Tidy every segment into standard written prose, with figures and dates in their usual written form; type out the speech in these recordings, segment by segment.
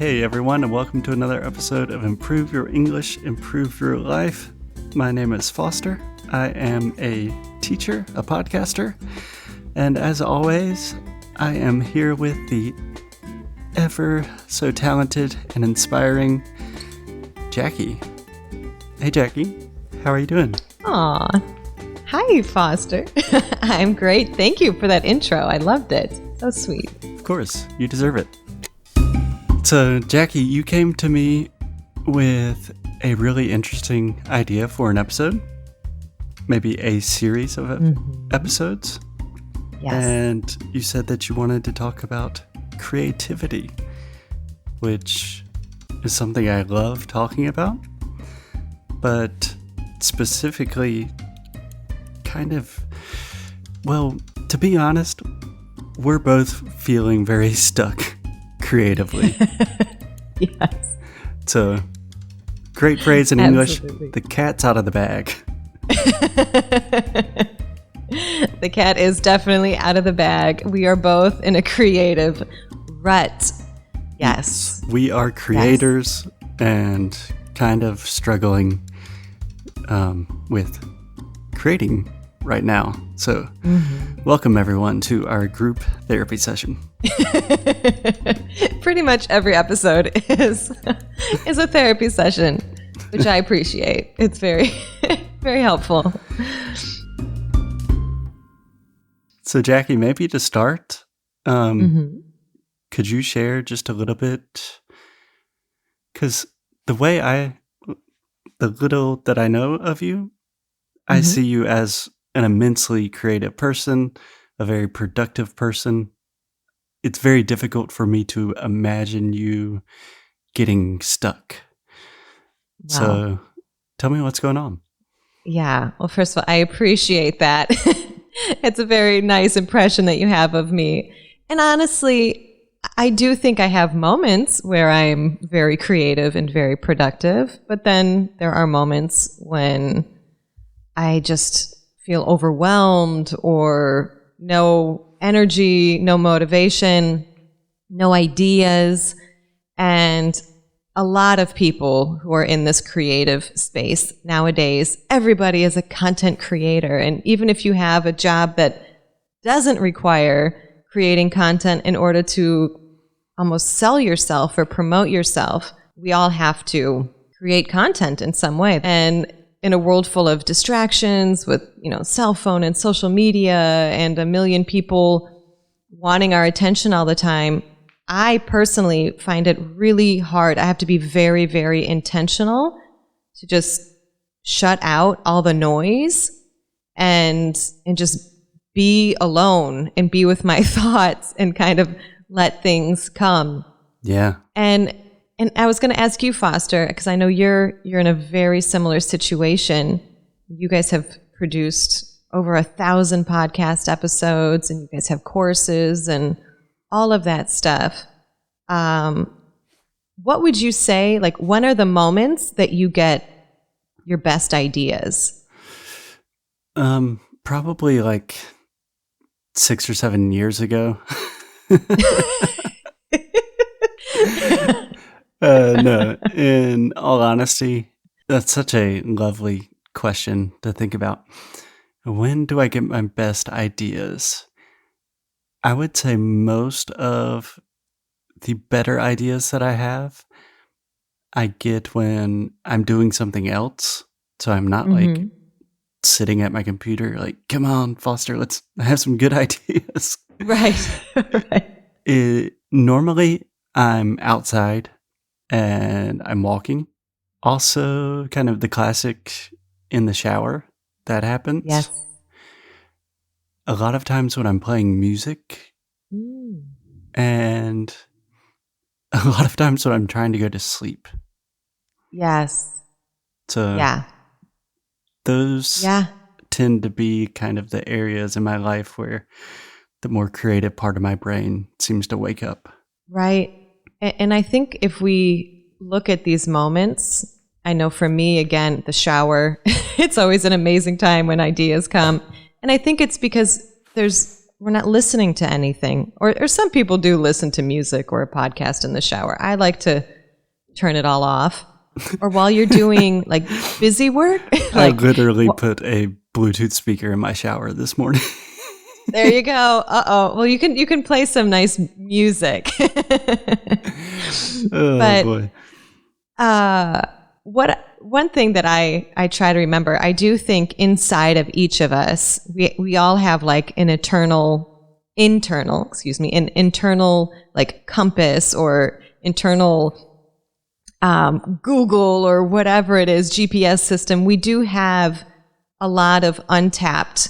Hey everyone, and welcome to another episode of Improve Your English, Improve Your Life. My name is Foster. I am a teacher, a podcaster, and as always, I am here with the ever so talented and inspiring Jackie. Hey Jackie, how are you doing? Aw, hi Foster. I'm great. Thank you for that intro. I loved it. So sweet. Of course, you deserve it. So Jackie, you came to me with a really interesting idea for an episode, maybe a series of episodes. Yes. And you said that you wanted to talk about creativity, which is something I love talking about, but specifically to be honest, we're both feeling very stuck creatively. Yes. So, great phrase in English, the cat's out of the bag. The cat is definitely out of the bag. We are both in a creative rut. Yes. We are creators and kind of struggling with creating right now. So, welcome everyone to our group therapy session. Pretty much every episode is a therapy session, which I appreciate. It's very, very helpful. So, Jackie, maybe to start, could you share just a little bit? Because the little that I know of you, I see you as an immensely creative person, a very productive person. It's very difficult for me to imagine you getting stuck. Wow. So tell me what's going on. Yeah. Well, first of all, I appreciate that. It's a very nice impression that you have of me. And honestly, I do think I have moments where I'm very creative and very productive, but then there are moments when I just feel overwhelmed or no energy, no motivation, no ideas. And a lot of people who are in this creative space nowadays, everybody is a content creator. And even if you have a job that doesn't require creating content in order to almost sell yourself or promote yourself, we all have to create content in some way. And in a world full of distractions with, cell phone and social media and a million people wanting our attention all the time, I personally find it really hard. I have to be very, very intentional to just shut out all the noise and just be alone and be with my thoughts and kind of let things come. Yeah. And I was going to ask you, Foster, because I know you're in a very similar situation. You guys have produced over 1,000 podcast episodes, and you guys have courses and all of that stuff. What would you say, when are the moments that you get your best ideas? Probably 6 or 7 years ago. No, in all honesty, that's such a lovely question to think about. When do I get my best ideas? I would say most of the better ideas that I have, I get when I'm doing something else. So I'm not sitting at my computer come on, Foster, let's have some good ideas. Right. Right. Normally, I'm outside and I'm walking. Also, kind of the classic in the shower that happens. Yes. A lot of times when I'm playing music, and a lot of times when I'm trying to go to sleep. Yes. So those tend to be kind of the areas in my life where the more creative part of my brain seems to wake up. Right. And I think if we look at these moments, I know for me, again, the shower, it's always an amazing time when ideas come. And I think it's because there's we're not listening to anything. Or some people do listen to music or a podcast in the shower. I like to turn it all off. Or while you're doing like busy work. I literally put a Bluetooth speaker in my shower this morning. There you go. Uh-oh. Well, you can play some nice music. Boy. One thing that I try to remember, I do think inside of each of us, we all have like an internal like compass or internal Google or whatever it is, GPS system. We do have a lot of untapped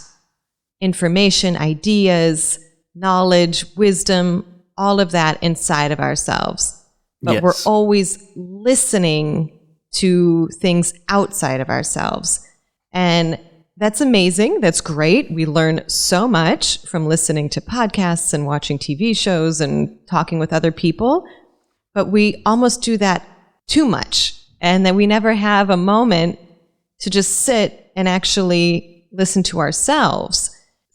information, ideas, knowledge, wisdom, all of that inside of ourselves. But Yes. we're always listening to things outside of ourselves. And that's amazing. That's great. We learn so much from listening to podcasts and watching TV shows and talking with other people. But we almost do that too much. And then we never have a moment to just sit and actually listen to ourselves.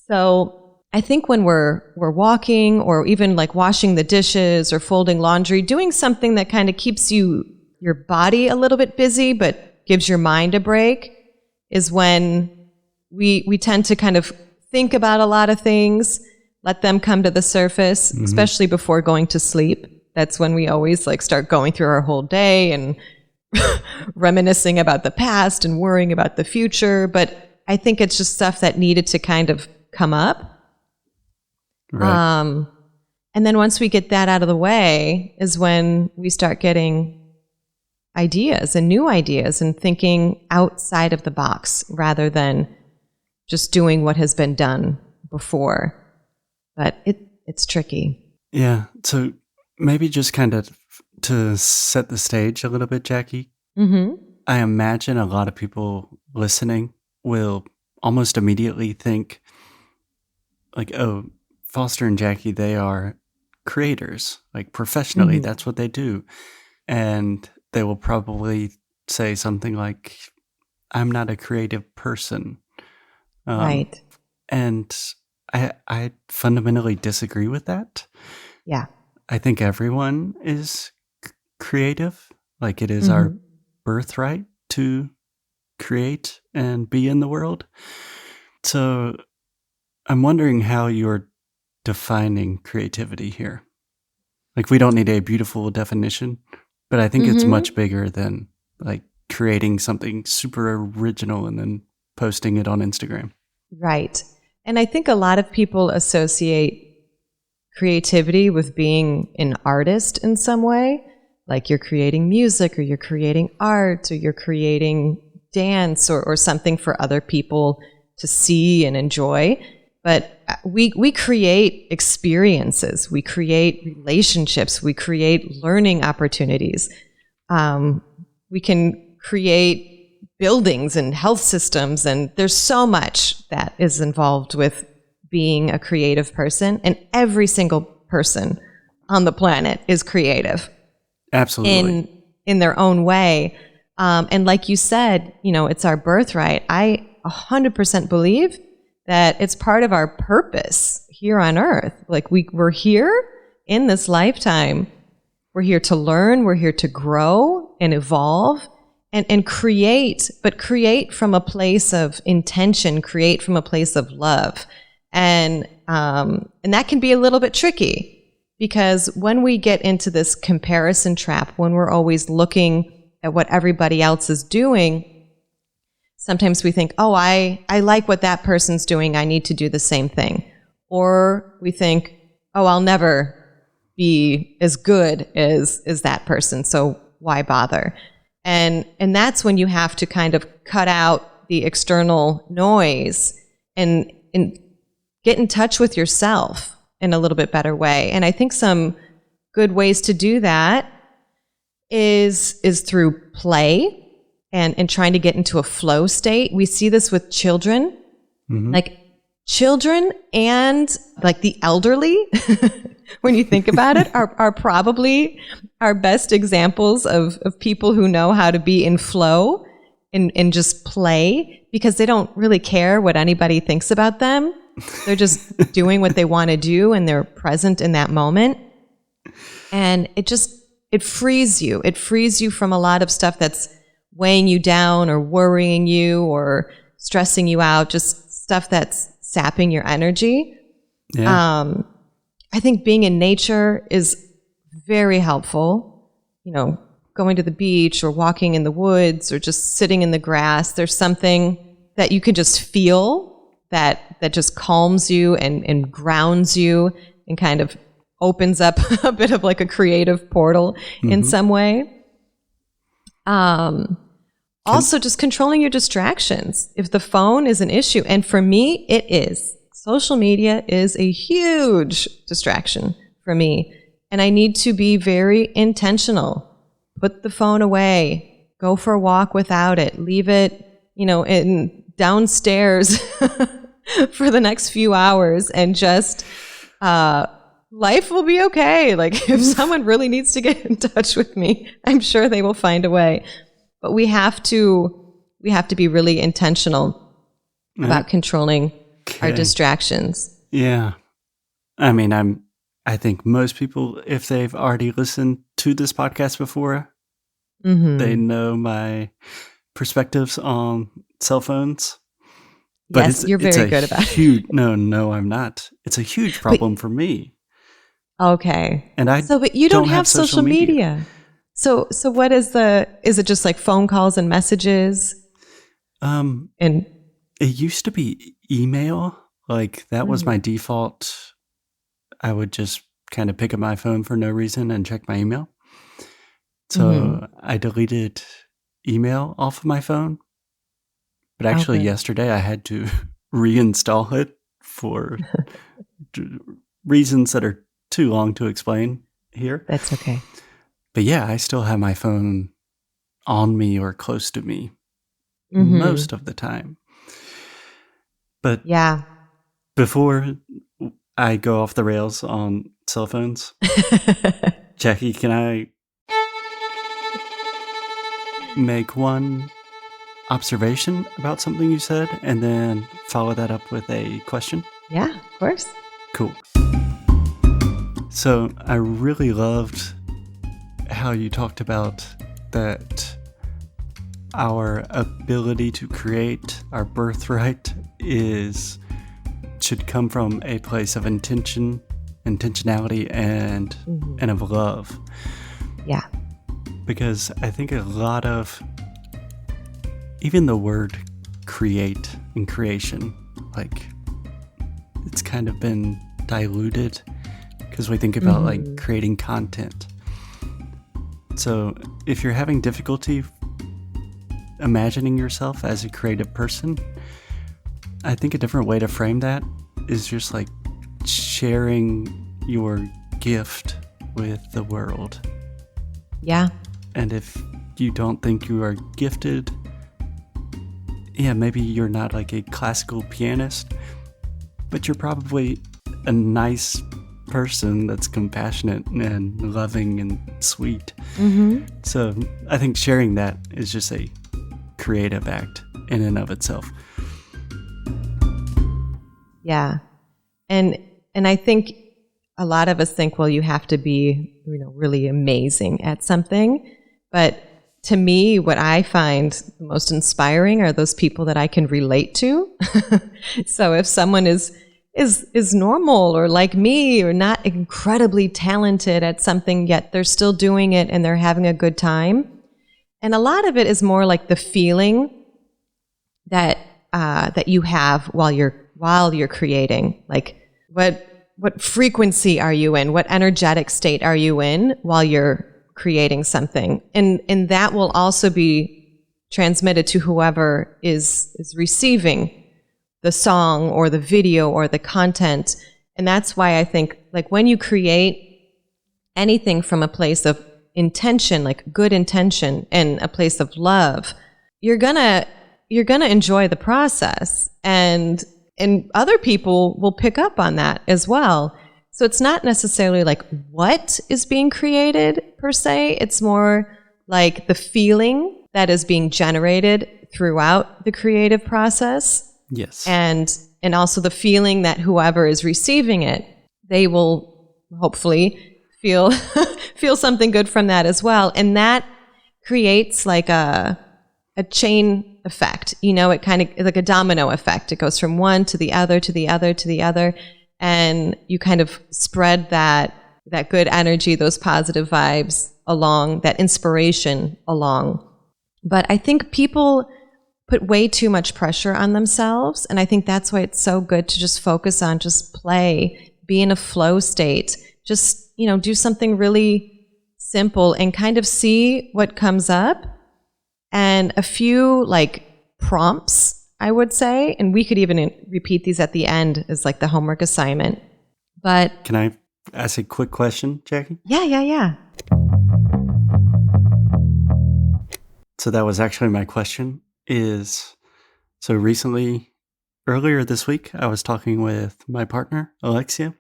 So I think when we're walking or even like washing the dishes or folding laundry, doing something that kind of keeps your body a little bit busy but gives your mind a break is when we tend to kind of think about a lot of things, let them come to the surface, especially before going to sleep. That's when we always like start going through our whole day and reminiscing about the past and worrying about the future. But I think it's just stuff that needed to kind of come up. Right. And then once we get that out of the way is when we start getting ideas and new ideas and thinking outside of the box rather than just doing what has been done before. But it's tricky. Yeah. So maybe just kind of to set the stage a little bit, Jackie. Mm-hmm. I imagine a lot of people listening will almost immediately think like, oh, Foster and Jackie, they are creators, like professionally, that's what they do. And they will probably say something like, I'm not a creative person. Right. And I fundamentally disagree with that. Yeah. I think everyone is creative. Like it is our birthright to create and be in the world. So I'm wondering how you're defining creativity here. Like we don't need a beautiful definition, but I think it's much bigger than like creating something super original and then posting it on Instagram. Right. And I think a lot of people associate creativity with being an artist in some way. Like you're creating music or you're creating art or you're creating dance or something for other people to see and enjoy. But we create experiences, we create relationships, we create learning opportunities. We can create buildings and health systems, and there's so much that is involved with being a creative person, and every single person on the planet is creative. Absolutely. In their own way. And like you said, it's our birthright. I 100% believe that it's part of our purpose here on earth. Like we're here in this lifetime. We're here to learn. We're here to grow and evolve and create, but create from a place of intention, create from a place of love. And that can be a little bit tricky because when we get into this comparison trap, when we're always looking at what everybody else is doing, sometimes we think, oh, I like what that person's doing. I need to do the same thing. Or we think, oh, I'll never be as good as that person. So why bother? And that's when you have to kind of cut out the external noise and get in touch with yourself in a little bit better way. And I think some good ways to do that is through play and trying to get into a flow state. We see this with children, like children and like the elderly, when you think about it, are probably our best examples of people who know how to be in flow and just play because they don't really care what anybody thinks about them. They're just doing what they want to do and they're present in that moment. And it frees you. It frees you from a lot of stuff that's weighing you down or worrying you or stressing you out, just stuff that's sapping your energy. Yeah. I think being in nature is very helpful. You know, going to the beach or walking in the woods or just sitting in the grass. There's something that you can just feel that just calms you and grounds you and kind of opens up a bit of like a creative portal in some way. Also, just controlling your distractions. If the phone is an issue, and for me, it is. Social media is a huge distraction for me. And I need to be very intentional. Put the phone away. Go for a walk without it. Leave it, downstairs for the next few hours and just life will be okay. Like if someone really needs to get in touch with me, I'm sure they will find a way. But we have to be really intentional about controlling our distractions. Yeah. I mean, I think most people, if they've already listened to this podcast before, they know my perspectives on cell phones. But yes, you're very good about it. No, I'm not. It's a huge problem for me. Okay. And but you don't have social media. So what is it just like phone calls and messages? And it used to be email. Like that was my default. I would just kind of pick up my phone for no reason and check my email. So I deleted email off of my phone. But actually yesterday I had to reinstall it for reasons that are too long to explain here. That's okay. But yeah, I still have my phone on me or close to me most of the time. But yeah, before I go off the rails on cell phones, Jackie, can I make one observation about something you said and then follow that up with a question? Yeah, of course. Cool. So I really loved how you talked about that our ability to create, our birthright, should come from a place of intentionality, and of love. Yeah. Because I think a lot of, even the word create and creation, like it's kind of been diluted because we think about like creating content. So if you're having difficulty imagining yourself as a creative person, I think a different way to frame that is just like sharing your gift with the world. Yeah. And if you don't think you are gifted, maybe you're not like a classical pianist, but you're probably a nice person that's compassionate and loving and sweet. So I think sharing that is just a creative act in and of itself. Yeah. And I think a lot of us think, well, you have to be, really amazing at something. But to me, what I find the most inspiring are those people that I can relate to. So if someone is normal or like me or not incredibly talented at something, yet they're still doing it and they're having a good time. And a lot of it is more like the feeling that you have while you're creating. Like what frequency are you in? What energetic state are you in while you're creating something? And that will also be transmitted to whoever is receiving the song or the video or the content. And that's why I think like when you create anything from a place of intention, like good intention and a place of love, you're gonna enjoy the process, and other people will pick up on that as well. So it's not necessarily like what is being created per se, it's more like the feeling that is being generated throughout the creative process. Yes. And And also the feeling that whoever is receiving it, they will hopefully feel feel something good from that as well. And that creates like a chain effect. It kind of like a domino effect. It goes from one to the other, to the other, to the other. And you kind of spread that good energy, those positive vibes along, that inspiration along. But I think people put way too much pressure on themselves. And I think that's why it's so good to just focus on just play, be in a flow state, just, do something really simple and kind of see what comes up. And a few like prompts, I would say, and we could even repeat these at the end as like the homework assignment. But can I ask a quick question, Jackie? Yeah. So that was actually my question so recently, earlier this week, I was talking with my partner, Alexia,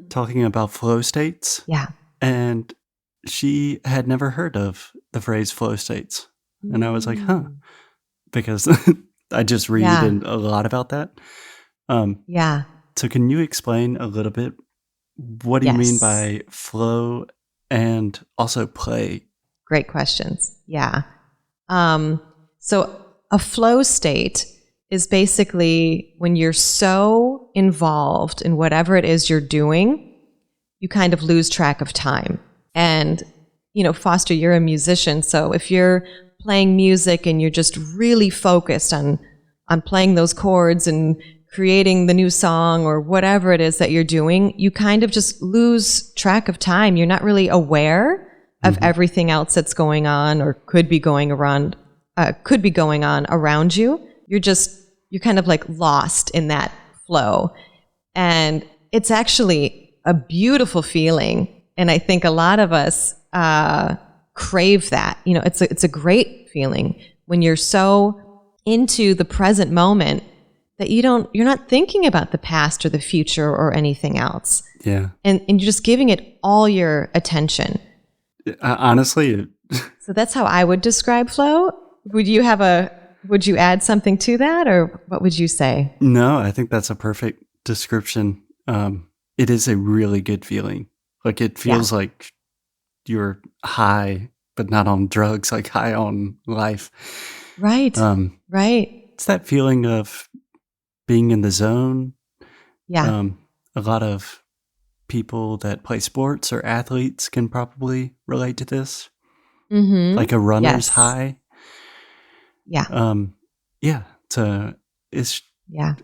talking about flow states. Yeah. And she had never heard of the phrase flow states. And I was like, because I just read a lot about that. So can you explain a little bit, what do you mean by flow and also play? Great questions. Yeah. So a flow state is basically when you're so involved in whatever it is you're doing, you kind of lose track of time. And, Foster, you're a musician. So if you're playing music and you're just really focused on playing those chords and creating the new song or whatever it is that you're doing, you kind of just lose track of time. You're not really aware of everything else that's going on or could be going on around you. You're kind of like lost in that flow. And it's actually a beautiful feeling. And I think a lot of us crave that. It's a great feeling when you're so into the present moment that you're not thinking about the past or the future or anything else. Yeah. And you're just giving it all your attention. Honestly. So that's how I would describe flow. Would you add something to that, or what would you say? No, I think that's a perfect description. It is a really good feeling. Like it feels like you're high, but not on drugs, like high on life. Right. Right. It's that feeling of being in the zone. Yeah. A lot of people that play sports or athletes can probably relate to this. Like a runner's high. Yeah.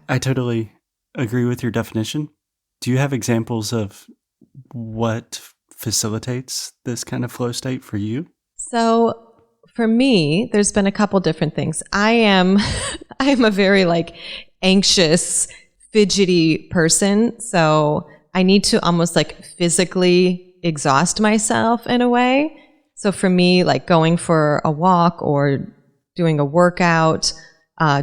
I totally agree with your definition. Do you have examples of what facilitates this kind of flow state for you? So for me, there's been a couple different things. I am a very like anxious, fidgety person. So I need to almost like physically exhaust myself in a way. So for me, like going for a walk or doing a workout,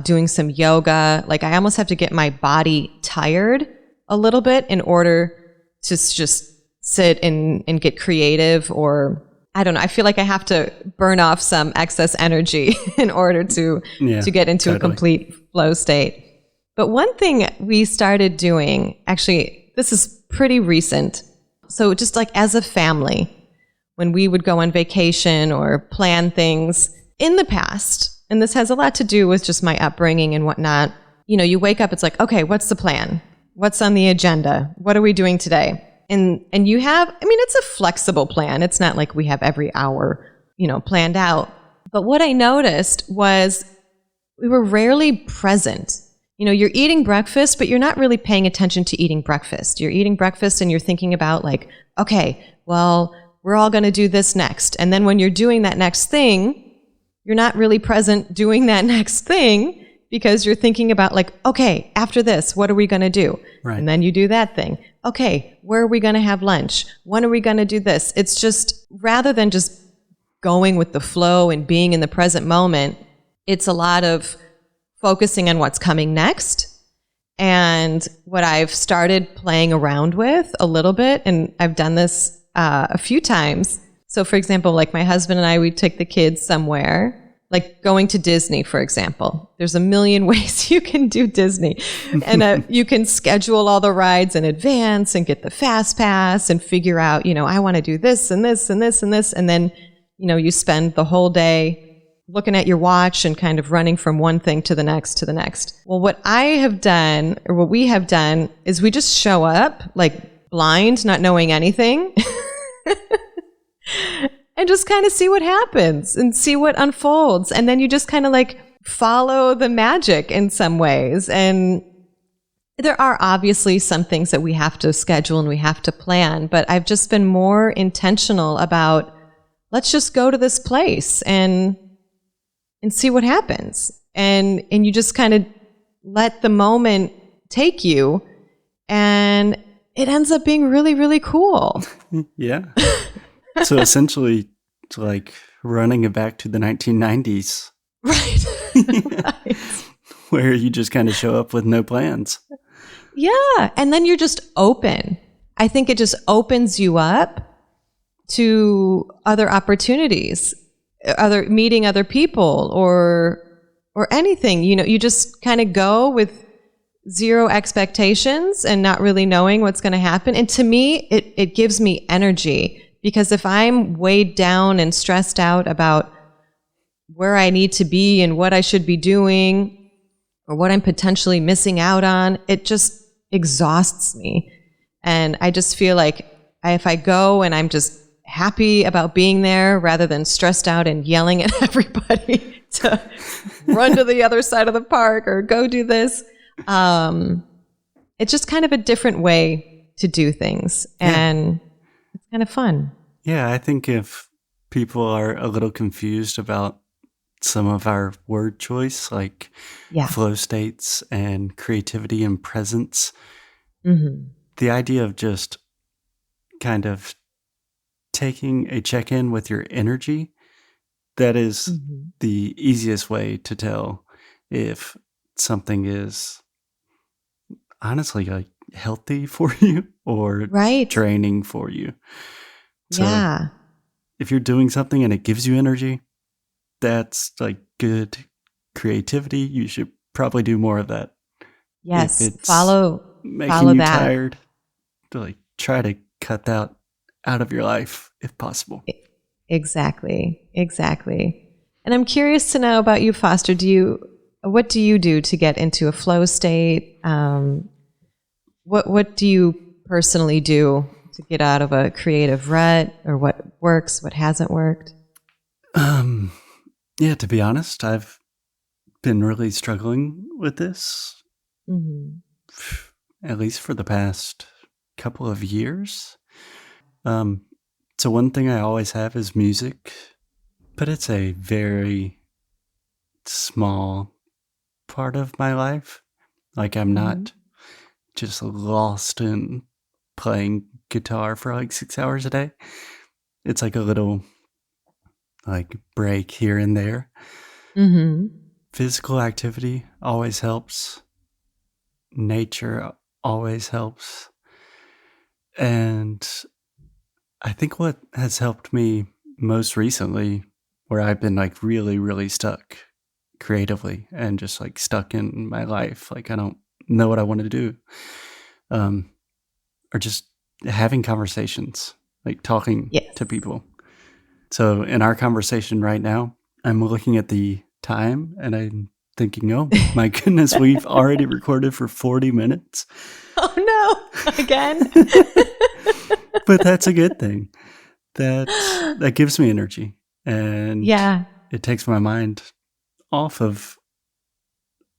doing some yoga, like I almost have to get my body tired a little bit in order to just sit and get creative, or I don't know. I feel like I have to burn off some excess energy in order to get into a complete flow state. But one thing we started doing, actually, this is pretty recent. So just like as a family, when we would go on vacation or plan things in the past, and this has a lot to do with just my upbringing and whatnot, you wake up, it's like, okay, what's the plan? What's on the agenda? What are we doing today? And you have, it's a flexible plan. It's not like we have every hour, planned out. But what I noticed was we were rarely present. You're eating breakfast, but you're not really paying attention to eating breakfast. You're eating breakfast and you're thinking about like, okay, well, we're all going to do this next. And then when you're doing that next thing, you're not really present doing that next thing because you're thinking about like, okay, after this, what are we going to do? Right. And then you do that thing. Okay, where are we going to have lunch? When are we going to do this? It's just, rather than just going with the flow and being in the present moment, it's a lot of focusing on what's coming next. And what I've started playing around with a little bit, and I've done this a few times. So for example, like my husband and I, we'd take the kids somewhere, like going to Disney, for example. There's a million ways you can do Disney. And you can schedule all the rides in advance and get the fast pass and figure out, I want to do this and this and this and this. And then, you spend the whole day looking at your watch and kind of running from one thing to the next to the next. Well, what I have done, or what we have done, is we just show up like blind, not knowing anything. And just kind of see what happens and see what unfolds. And then you just kind of like follow the magic in some ways. And there are obviously some things that we have to schedule and we have to plan, but I've just been more intentional about, let's just go to this place and see what happens. And you just kind of let the moment take you, and it ends up being really, really cool. Yeah. So essentially, it's like running it back to the 1990s. Right. Right. Where you just kind of show up with no plans. Yeah. And then you're just open. I think it just opens you up to other opportunities, meeting other people or anything. You just kind of go with zero expectations and not really knowing what's going to happen. And to me, it gives me energy. Because if I'm weighed down and stressed out about where I need to be and what I should be doing or what I'm potentially missing out on, it just exhausts me. And I just feel like if I go and I'm just happy about being there rather than stressed out and yelling at everybody to run to the other side of the park or go do this, it's just kind of a different way to do things. And it's kind of fun. Yeah, I think if people are a little confused about some of our word choice, like flow states and creativity and presence, the idea of just kind of taking a check-in with your energy, that is the easiest way to tell if something is honestly like healthy for you or draining for you. So if you're doing something and it gives you energy, that's like good creativity. You should probably do more of that. Yes, if it's follow you that. Tired, to like try to cut that out of your life if possible. Exactly. And I'm curious to know about you, Foster. What do you do to get into a flow state? What do you personally do to get out of a creative rut, or what works, what hasn't worked? Yeah, to be honest, I've been really struggling with this, at least for the past couple of years. So one thing I always have is music, but it's a very small part of my life. Like I'm not just lost in playing guitar for like 6 hours a day. It's like a little like break here and there. Physical activity always helps. Nature always helps. And I think what has helped me most recently, where I've been like really, really stuck creatively and just like stuck in my life, like I don't know what I want to do, or just having conversations, like talking to people. So in our conversation right now, I'm looking at the time and I'm thinking, oh my goodness, we've already recorded for 40 minutes. Oh no, again. But that's a good thing. That gives me energy, and it takes my mind off of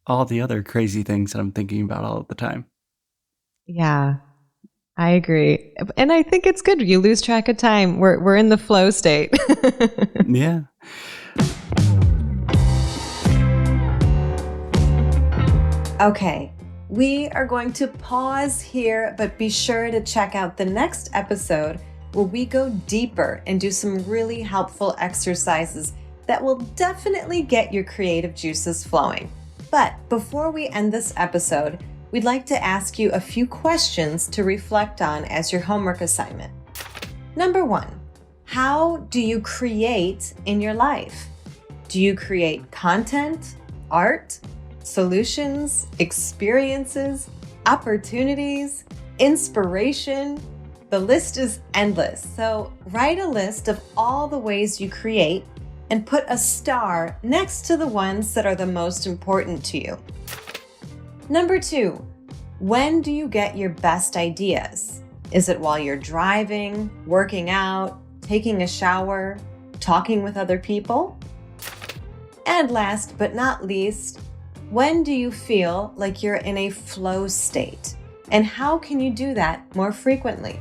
all the other crazy things that I'm thinking about all the time. Yeah, I agree. And I think it's good. You lose track of time. We're in the flow state. Yeah. Okay, we are going to pause here, but be sure to check out the next episode where we go deeper and do some really helpful exercises that will definitely get your creative juices flowing. But before we end this episode, we'd like to ask you a few questions to reflect on as your homework assignment. Number 1, how do you create in your life? Do you create content, art, solutions, experiences, opportunities, inspiration? The list is endless. So write a list of all the ways you create and put a star next to the ones that are the most important to you. Number 2, when do you get your best ideas? Is it while you're driving, working out, taking a shower, talking with other people? And last but not least, when do you feel like you're in a flow state? And how can you do that more frequently?